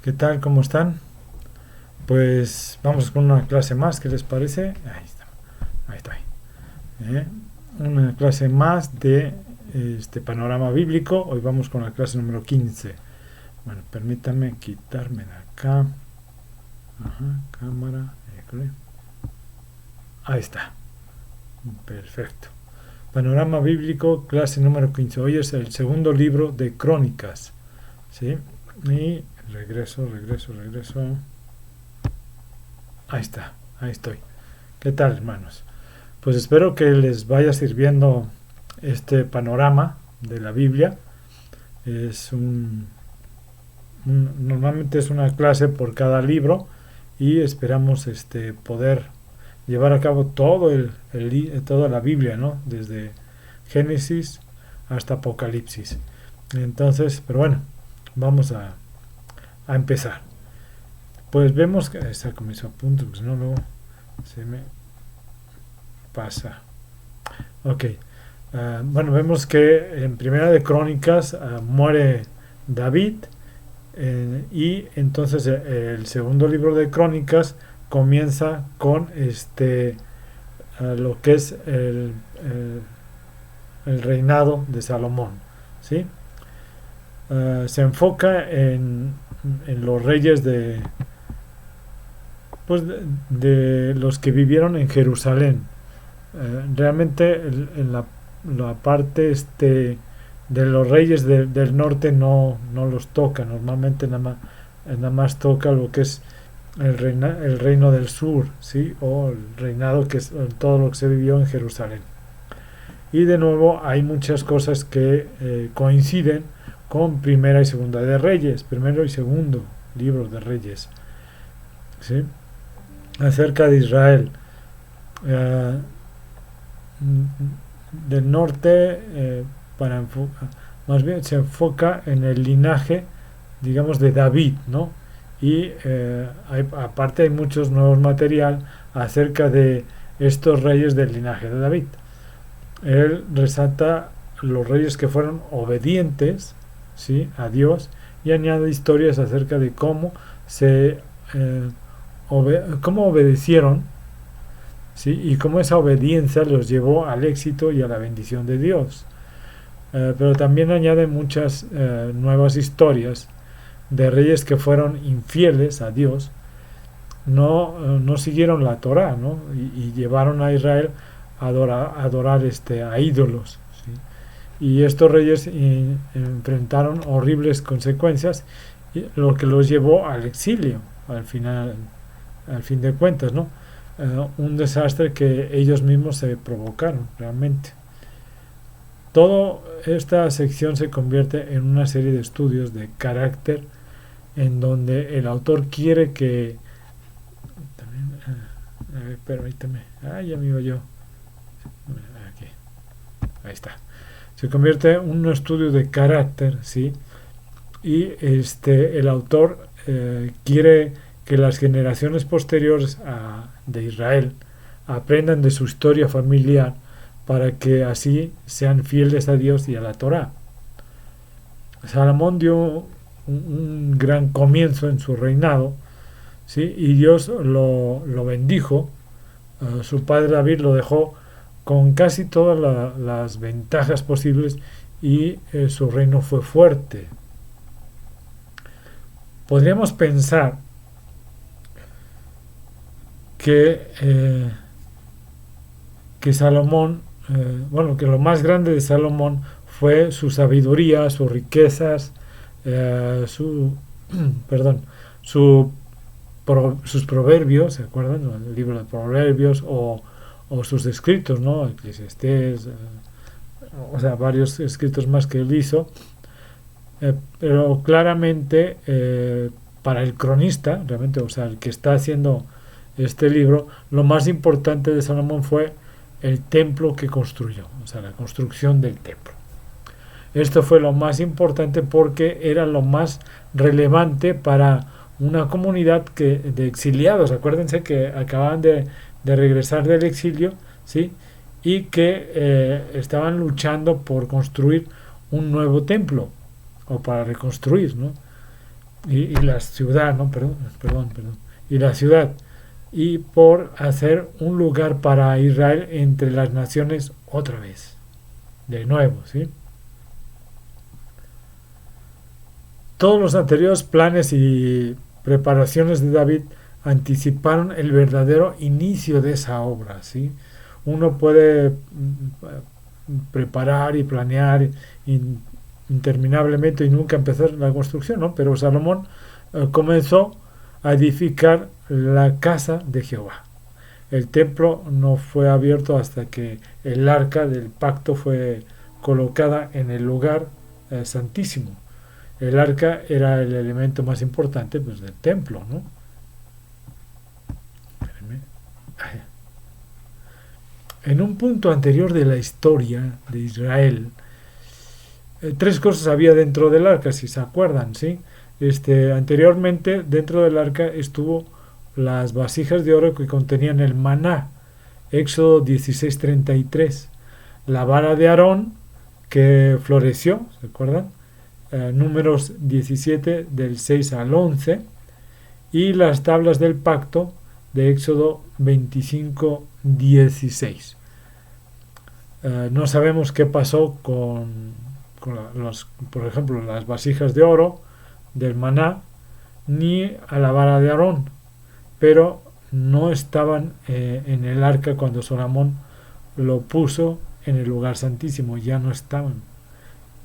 ¿Qué tal? ¿Cómo están? Pues vamos con una clase más, ¿qué les parece? Ahí está, ahí está. ¿Eh? Una clase más de este panorama bíblico. Hoy vamos con la clase número 15. Bueno, permítanme quitarme de acá. Ajá, cámara. Ahí está. Perfecto. Panorama bíblico, clase número 15. Hoy es el segundo libro de Crónicas. ¿Sí? Y regreso. Ahí está, ahí estoy. ¿Qué tal, hermanos? Pues espero que les vaya sirviendo este panorama de la Biblia. Es normalmente es una clase por cada libro y esperamos poder llevar a cabo toda la Biblia, ¿no? Desde Génesis hasta Apocalipsis. Entonces, pero bueno, vamos a empezar. Pues vemos que está con mis apuntes, pues no, luego se me pasa. Ok. Bueno, vemos que en Primera de Crónicas muere David y entonces el segundo libro de Crónicas comienza con lo que es el reinado de Salomón, ¿sí? Se enfoca en los reyes de los que vivieron en Jerusalén. Realmente en la parte de los reyes del norte no los toca. Normalmente nada más toca lo que es el reino del sur, ¿sí? O el reinado que es todo lo que se vivió en Jerusalén. Y de nuevo hay muchas cosas que coinciden con Primera y Segunda de Reyes, primero y segundo libros de Reyes, ¿sí? Acerca de Israel. Eh, del norte más bien se enfoca en el linaje, digamos, de David, ¿no? Y aparte hay muchos nuevos material acerca de estos reyes del linaje de David. Él resalta los reyes que fueron obedientes, ¿sí? A Dios, y añade historias acerca de cómo cómo obedecieron, ¿sí? Y cómo esa obediencia los llevó al éxito y a la bendición de Dios. Pero también añade muchas nuevas historias de reyes que fueron infieles a Dios, no siguieron la Torá, ¿no? Y llevaron a Israel a adorar a ídolos, ¿sí? Y estos reyes enfrentaron horribles consecuencias, lo que los llevó al exilio, al fin de cuentas, ¿no? Un desastre que ellos mismos se provocaron realmente. Toda esta sección se convierte en una serie de estudios de carácter en donde el autor quiere que también, a ver, permítame, ya me iba yo aquí, ahí está, se convierte en un estudio de carácter, sí, y el autor quiere que las generaciones posteriores de Israel aprendan de su historia familiar para que así sean fieles a Dios y a la Torá. Salomón dio un gran comienzo en su reinado, ¿sí? Y Dios lo bendijo. Su padre David lo dejó con casi todas las ventajas posibles y su reino fue fuerte. Podríamos pensar que Salomón, bueno, que lo más grande de Salomón fue su sabiduría, sus riquezas, perdón, su, sus proverbios, ¿se acuerdan? El libro de proverbios o sus escritos, ¿no? Eclesiastés, o sea, varios escritos más que él hizo, pero claramente para el cronista, realmente, o sea, el que está haciendo este libro, lo más importante de Salomón fue el templo que construyó, o sea, la construcción del templo. Esto fue lo más importante porque era lo más relevante para una comunidad de exiliados. Acuérdense que acababan de regresar del exilio, ¿sí? Y que estaban luchando por construir un nuevo templo o para reconstruir, ¿no? y la ciudad, ¿no? Perdón, y la ciudad, y por hacer un lugar para Israel entre las naciones otra vez, de nuevo, ¿sí? Todos los anteriores planes y preparaciones de David anticiparon el verdadero inicio de esa obra, ¿sí? Uno puede preparar y planear interminablemente y nunca empezar la construcción, ¿no? Pero Salomón comenzó a edificar la casa de Jehová. El templo no fue abierto hasta que el arca del pacto fue colocada en el lugar santísimo. El arca era el elemento más importante, pues, del templo, ¿no? En un punto anterior de la historia de Israel, tres cosas había dentro del arca, si se acuerdan, ¿sí? Anteriormente, dentro del arca estuvo las vasijas de oro que contenían el maná, Éxodo 16:33, la vara de Aarón que floreció, ¿se acuerdan? Números 17 del 6 al 11, y las tablas del pacto de Éxodo 25:16. No sabemos qué pasó por ejemplo, las vasijas de oro del maná, ni a la vara de Aarón, pero no estaban en el arca cuando Salomón lo puso en el lugar santísimo, ya no estaban,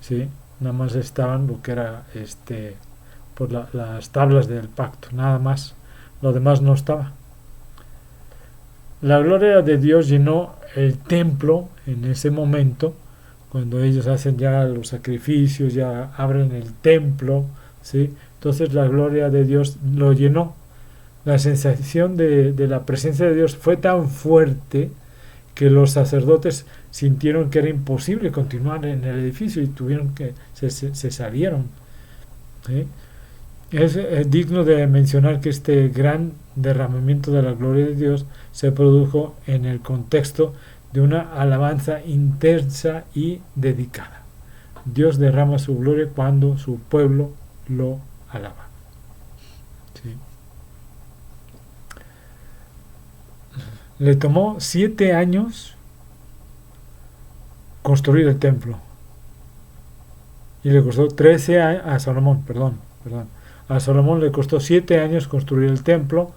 ¿sí? Nada más estaban lo que era por las tablas del pacto, nada más, lo demás no estaba. La gloria de Dios llenó el templo en ese momento, cuando ellos hacen ya los sacrificios, ya abren el templo, ¿sí? Entonces la gloria de Dios lo llenó. La sensación de la presencia de Dios fue tan fuerte que los sacerdotes sintieron que era imposible continuar en el edificio y tuvieron que se salieron, ¿sí? Es digno de mencionar que este gran derramamiento de la gloria de Dios se produjo en el contexto de una alabanza intensa y dedicada. Dios derrama su gloria cuando su pueblo lo alaba. ¿Sí? Le tomó 7 años construir el templo y le costó 13 años a Salomón, perdón. A Salomón le costó 7 años construir el templo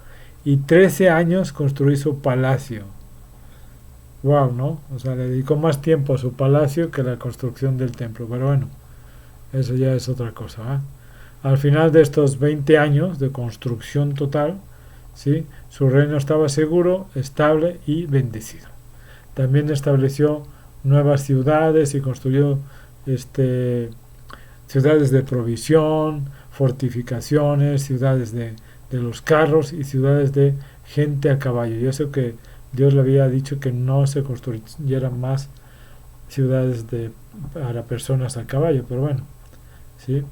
y 13 años construir su palacio. Wow, ¿no? O sea, le dedicó más tiempo a su palacio que a la construcción del templo. Pero bueno, eso ya es otra cosa, ¿eh? Al final de estos 20 años de construcción total, ¿sí?, su reino estaba seguro, estable y bendecido. También estableció nuevas ciudades y construyó ciudades de provisión, fortificaciones, ciudades de los carros y ciudades de gente a caballo. Yo sé que Dios le había dicho que no se construyeran más ciudades para personas a caballo, pero bueno, ¿sí?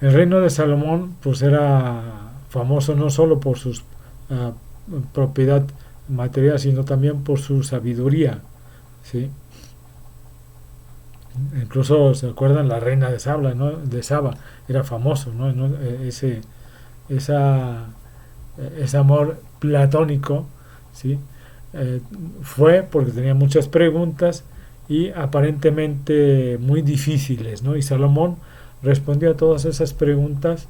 El reino de Salomón pues era famoso no solo por su propiedad material, sino también por su sabiduría, ¿sí? Incluso se acuerdan la reina de Saba, ¿no? De Saba era famoso, ¿no? Ese amor platónico, ¿sí? Fue porque tenía muchas preguntas y aparentemente muy difíciles, ¿no? Y Salomón respondió a todas esas preguntas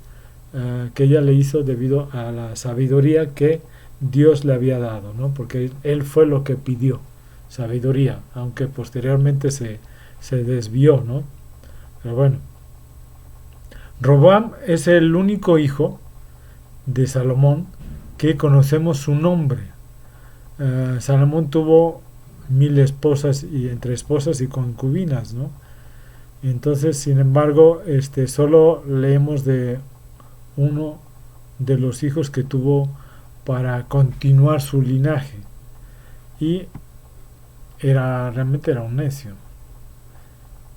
que ella le hizo debido a la sabiduría que Dios le había dado, ¿no? Porque él fue lo que pidió, sabiduría, aunque posteriormente se desvió, ¿no? Pero bueno, Roboam es el único hijo de Salomón que conocemos su nombre. Salomón tuvo 1000 esposas y entre esposas y concubinas, ¿no? Entonces, sin embargo, solo leemos de uno de los hijos que tuvo para continuar su linaje, y realmente era un necio.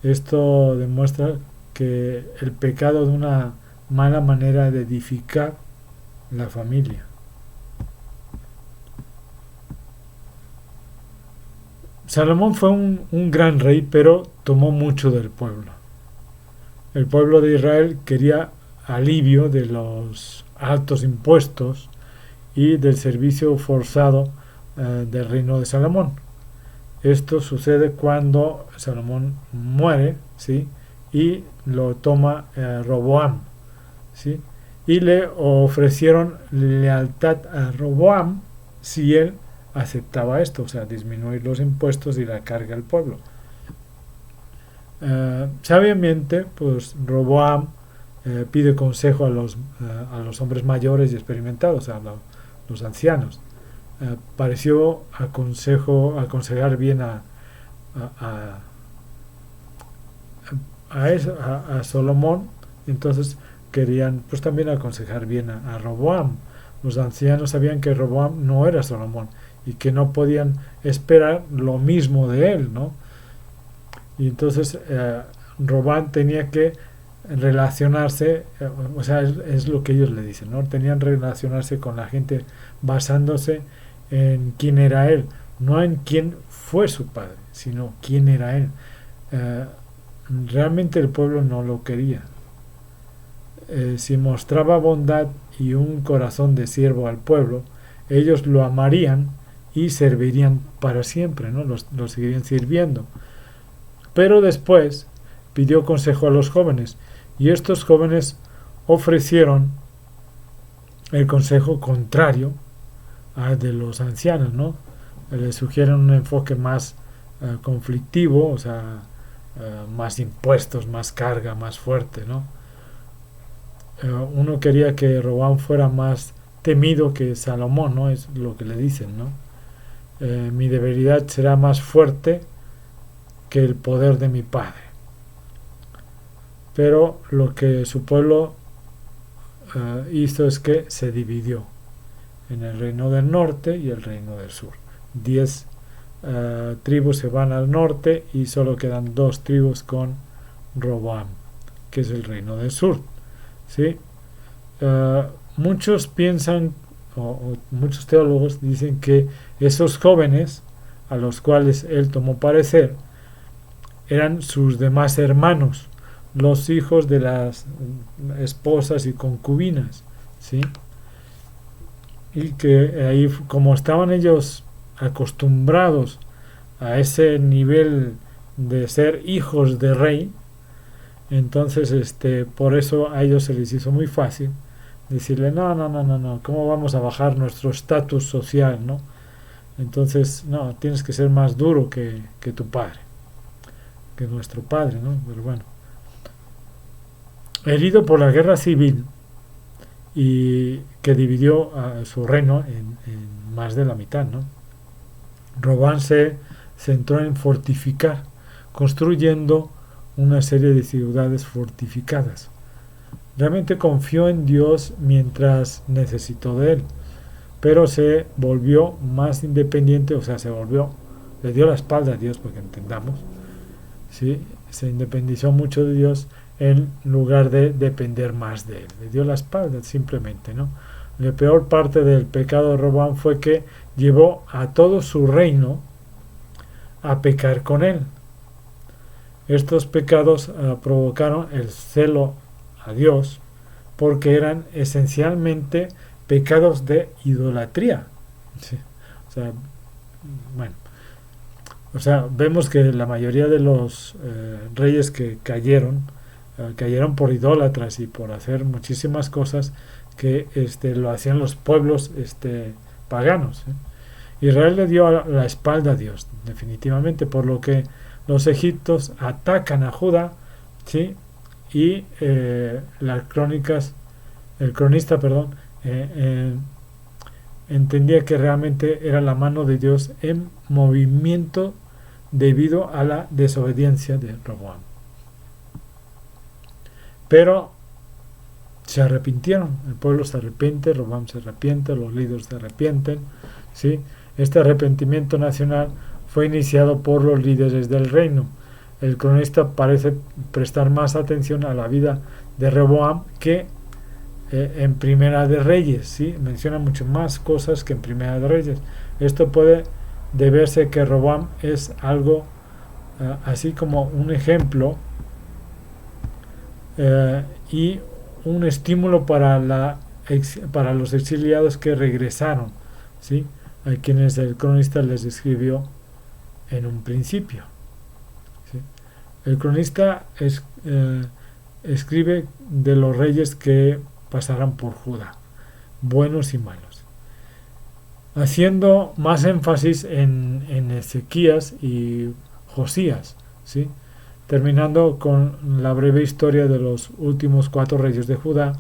Esto demuestra que el pecado de una mala manera de edificar la familia. Salomón fue un gran rey, pero tomó mucho del pueblo. el pueblo de Israel quería alivio de los altos impuestos y del servicio forzado del reino de Salomón. Esto sucede cuando Salomón muere, ¿sí? Y lo toma Roboam, ¿sí? Y le ofrecieron lealtad a Roboam si él aceptaba esto, o sea, disminuir los impuestos y la carga al pueblo. Sabiamente, pues Roboam pide consejo a los hombres mayores y experimentados, a los ancianos. Pareció aconsejar bien a, a Salomón, entonces querían pues también aconsejar bien a Roboam. Los ancianos sabían que Roboam no era Salomón y que no podían esperar lo mismo de él, ¿no? Y entonces Roboam tenía que relacionarse, o sea, es lo que ellos le dicen, ¿no? Tenían que relacionarse con la gente basándose en quién era él, no en quién fue su padre, sino quién era él. Eh, Realmente el pueblo no lo quería. Si mostraba bondad y un corazón de siervo al pueblo, ellos lo amarían y servirían para siempre, ¿no? Los seguirían sirviendo. Pero después pidió consejo a los jóvenes y estos jóvenes ofrecieron el consejo contrario al de los ancianos, ¿no? Les sugieren un enfoque más conflictivo, o sea, más impuestos, más carga, más fuerte, ¿no? Uno quería que Roboam fuera más temido que Salomón, ¿no? Es lo que le dicen, ¿no? Mi debilidad será más fuerte que el poder de mi padre. Pero lo que su pueblo hizo es que se dividió en el reino del norte y el reino del sur. 10 tribus se van al norte y solo quedan 2 tribus con Roboam, que es el reino del sur. ¿Sí? Muchos piensan, o muchos teólogos dicen que esos jóvenes a los cuales él tomó parecer eran sus demás hermanos, los hijos de las esposas y concubinas, ¿sí? Y que ahí, como estaban ellos acostumbrados a ese nivel de ser hijos de rey, entonces por eso a ellos se les hizo muy fácil decirle no, ¿cómo vamos a bajar nuestro estatus social, no? Entonces, no, tienes que ser más duro que tu padre, que nuestro padre, ¿no? Pero bueno, herido por la guerra civil y que dividió a su reino en más de la mitad, ¿no? Robán se centró en fortificar, construyendo una serie de ciudades fortificadas. Realmente confió en Dios mientras necesitó de él, pero se volvió más independiente, o sea, le dio la espalda a Dios, porque entendamos, ¿sí? Se independizó mucho de Dios en lugar de depender más de él. Le dio la espalda simplemente, ¿no? La peor parte del pecado de Roboam fue que llevó a todo su reino a pecar con él. Estos pecados provocaron el celo a Dios porque eran esencialmente pecados de idolatría. Sí. O sea, bueno, o sea, vemos que la mayoría de los reyes que cayeron por idólatras y por hacer muchísimas cosas que lo hacían los pueblos paganos. Israel le dio la espalda a Dios, definitivamente, por lo que los egipcios atacan a Judá, ¿sí? Y el cronista, entendía que realmente era la mano de Dios en movimiento debido a la desobediencia de Roboam. Pero se arrepintieron, el pueblo se arrepiente, Roboam se arrepiente, los líderes se arrepienten, ¿sí? Este arrepentimiento nacional fue iniciado por los líderes del reino. El cronista parece prestar más atención a la vida de Roboam que en Primera de Reyes, ¿sí? Menciona mucho más cosas que en Primera de Reyes. Esto puede deberse que Roboam es algo así como un ejemplo y un estímulo para los exiliados que regresaron, ¿sí? A quienes el cronista les escribió en un principio, ¿sí? El cronista escribe de los reyes que pasarán por Judá, buenos y malos, haciendo más énfasis en Ezequías y Josías, ¿sí? Terminando con la breve historia de los últimos 4 reyes de Judá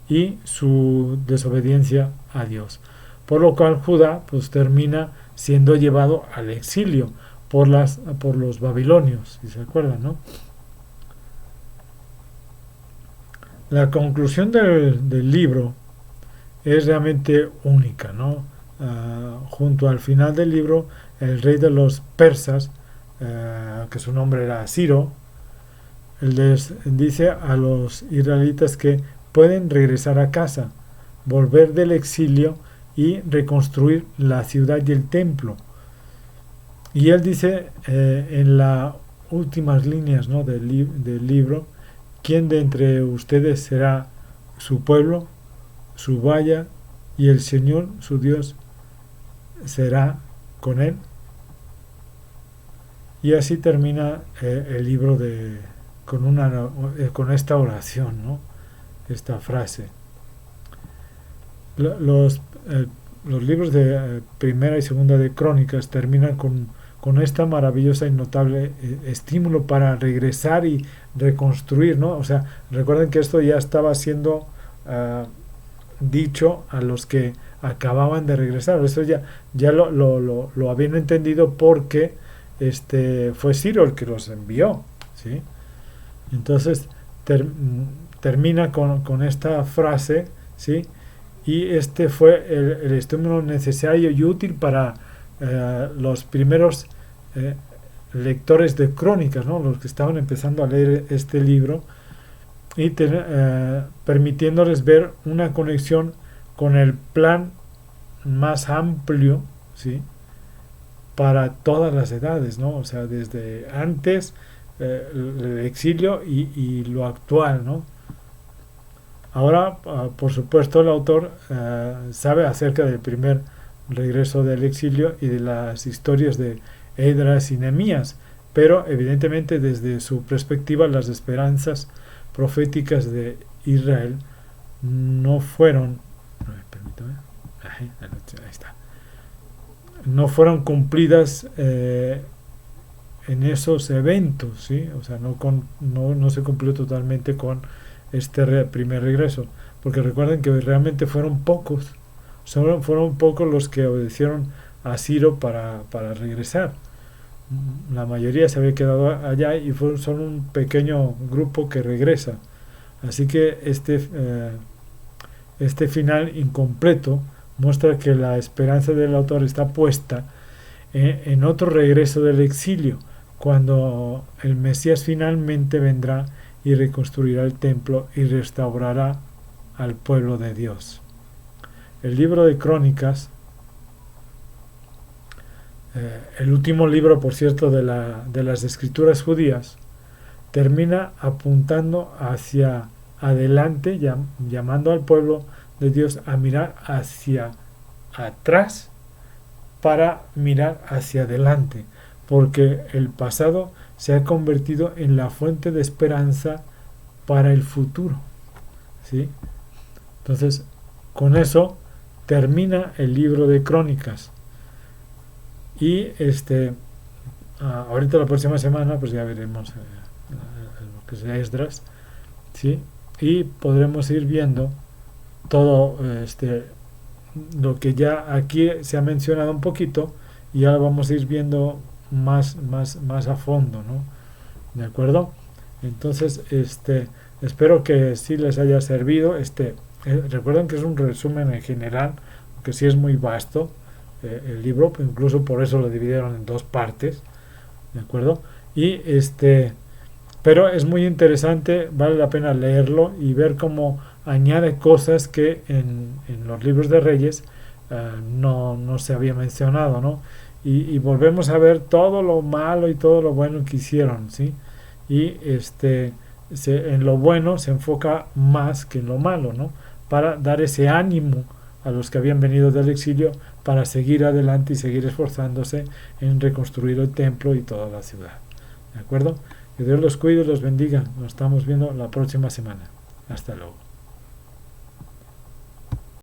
y su desobediencia a Dios. Por lo cual Judá pues termina siendo llevado al exilio por los babilonios, si se acuerdan, ¿no? La conclusión del libro es realmente única, ¿no? Junto al final del libro, el rey de los persas, que su nombre era Ciro, les dice a los israelitas que pueden regresar a casa, volver del exilio y reconstruir la ciudad y el templo. Y él dice en las últimas líneas, ¿no?, del libro, ¿quién de entre ustedes será su pueblo, su valla, y el Señor, su Dios, será con él? Y así termina el libro con esta oración, ¿no? Esta frase. Los, los libros de primera y segunda de Crónicas terminan con esta maravillosa y notable estímulo para regresar y reconstruir, ¿no? O sea, recuerden que esto ya estaba siendo dicho a los que acababan de regresar. Eso ya lo habían entendido porque fue Ciro el que los envió, ¿sí? Entonces termina con esta frase, ¿sí? Y fue el estímulo necesario y útil para los primeros lectores de crónicas, ¿no? Los que estaban empezando a leer este libro, y permitiéndoles ver una conexión con el plan más amplio, ¿sí?, para todas las edades, ¿no? O sea, desde antes el exilio y lo actual, ¿no? Ahora, por supuesto, el autor sabe acerca del primer regreso del exilio y de las historias de Esdras y Nehemías, pero evidentemente desde su perspectiva las esperanzas proféticas de Israel no fueron, ahí está, no fueron cumplidas en esos eventos, ¿sí? O sea, no se cumplió totalmente con primer regreso, porque recuerden que realmente fueron pocos los que obedecieron a Ciro para regresar. La mayoría se había quedado allá y son un pequeño grupo que regresa. Así que este final incompleto muestra que la esperanza del autor está puesta en otro regreso del exilio, cuando el Mesías finalmente vendrá y reconstruirá el templo y restaurará al pueblo de Dios. El libro de Crónicas, el último libro, por cierto, de las escrituras judías, termina apuntando hacia adelante, llamando al pueblo de Dios a mirar hacia atrás para mirar hacia adelante, porque el pasado se ha convertido en la fuente de esperanza para el futuro, ¿sí? Entonces, con eso termina el libro de Crónicas. Y ahorita la próxima semana pues ya veremos lo que sea Esdras, ¿sí? Y podremos ir viendo todo lo que ya aquí se ha mencionado un poquito, y ahora vamos a ir viendo más a fondo, ¿no? ¿De acuerdo? Entonces, espero que sí les haya servido. Recuerden que es un resumen en general, que sí es muy vasto el libro, incluso por eso lo dividieron en 2 partes, ¿de acuerdo? Y pero es muy interesante, vale la pena leerlo y ver cómo añade cosas que en los libros de Reyes no se había mencionado, ¿no? Y volvemos a ver todo lo malo y todo lo bueno que hicieron, ¿sí? Y en lo bueno se enfoca más que en lo malo, ¿no? Para dar ese ánimo a los que habían venido del exilio para seguir adelante y seguir esforzándose en reconstruir el templo y toda la ciudad. ¿De acuerdo? Que Dios los cuide y los bendiga. Nos estamos viendo la próxima semana. Hasta luego.